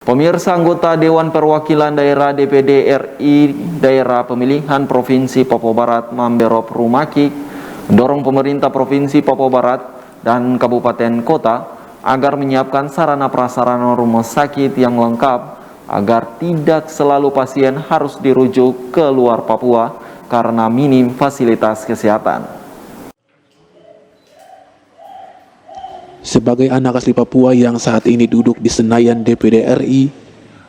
Pemirsa, anggota Dewan Perwakilan Daerah DPD RI Daerah Pemilihan Provinsi Papua Barat Mamberop Rumaki mendorong pemerintah Provinsi Papua Barat dan Kabupaten Kota agar menyiapkan sarana prasarana rumah sakit yang lengkap agar tidak selalu pasien harus dirujuk ke luar Papua karena minim fasilitas kesehatan. Sebagai anak asli Papua yang saat ini duduk di Senayan DPD RI,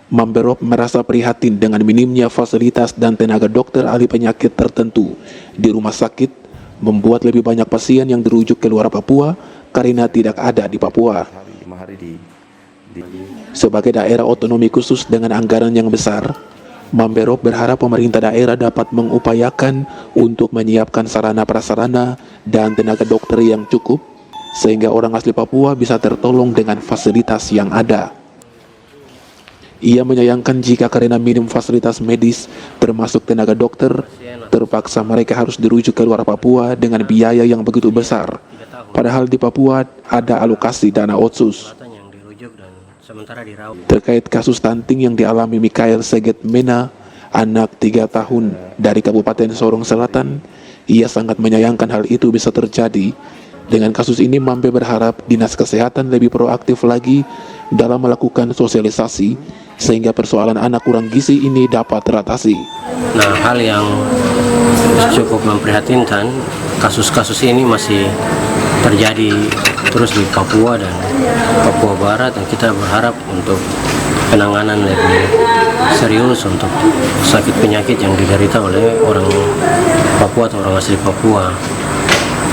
Mamberop merasa prihatin dengan minimnya fasilitas dan tenaga dokter ahli penyakit tertentu di rumah sakit, membuat lebih banyak pasien yang dirujuk ke luar Papua karena tidak ada di Papua. Sebagai daerah otonomi khusus dengan anggaran yang besar, Mamberop berharap pemerintah daerah dapat mengupayakan untuk menyiapkan sarana prasarana dan tenaga dokter yang cukup, sehingga orang asli Papua bisa tertolong dengan fasilitas yang ada. Ia menyayangkan jika karena minim fasilitas medis, termasuk tenaga dokter, terpaksa mereka harus dirujuk ke luar Papua dengan biaya yang begitu besar. Padahal di Papua ada alokasi dana otsus. Terkait kasus stunting yang dialami Mikael Seget Mena, anak 3 tahun dari Kabupaten Sorong Selatan, ia sangat menyayangkan hal itu bisa terjadi. Dengan kasus ini, Mambe berharap Dinas Kesehatan lebih proaktif lagi dalam melakukan sosialisasi sehingga persoalan anak kurang gizi ini dapat teratasi. Nah, hal yang cukup memprihatinkan, kasus-kasus ini masih terjadi terus di Papua dan Papua Barat, dan kita berharap untuk penanganan lebih serius untuk sakit penyakit yang diderita oleh orang Papua atau orang asli Papua.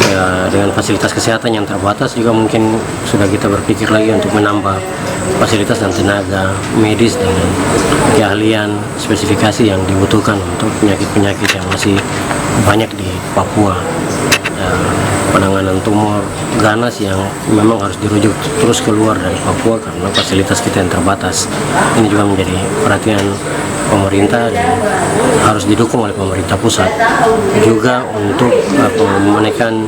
Ya, dengan fasilitas kesehatan yang terbatas juga mungkin sudah kita berpikir lagi untuk menambah fasilitas dan tenaga medis dengan keahlian spesifikasi yang dibutuhkan untuk penyakit-penyakit yang masih banyak di Papua. Ya, penanganan tumor ganas yang memang harus dirujuk terus keluar dari Papua karena fasilitas kita yang terbatas. Ini juga menjadi perhatian pemerintah dan harus didukung oleh pemerintah pusat juga untuk menekan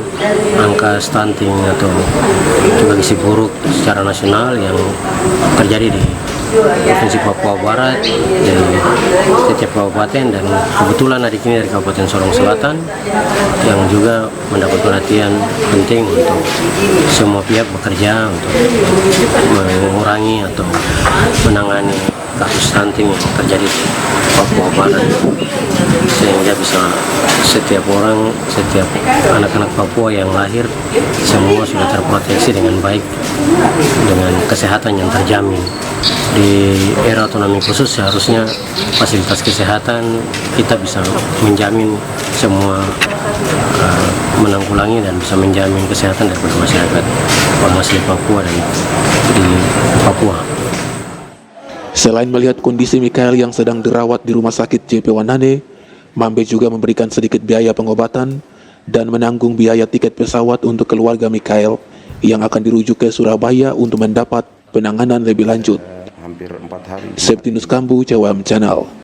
angka stunting atau juga gizi buruk secara nasional yang terjadi di Provinsi Papua Barat, di setiap kabupaten, dan kebetulan adik ini dari Kabupaten Sorong Selatan yang juga mendapat perhatian penting untuk semua pihak bekerja untuk mengurangi atau menangani kasus stunting yang terjadi di Papua Barat, sehingga bisa setiap anak-anak Papua yang lahir semua sudah terproteksi dengan baik, dengan kesehatan yang terjamin. Di era otonomi khusus seharusnya fasilitas kesehatan kita bisa menjamin semua, menanggulangi dan bisa menjamin kesehatan daripada masyarakat orang asli Papua dan di Papua. Selain melihat kondisi Mikael yang sedang dirawat di Rumah Sakit JP Wanane, Mambe juga memberikan sedikit biaya pengobatan dan menanggung biaya tiket pesawat untuk keluarga Mikael yang akan dirujuk ke Surabaya untuk mendapat penanganan lebih lanjut. Hampir 4 hari. Septinus Kambu, Cawam Channel.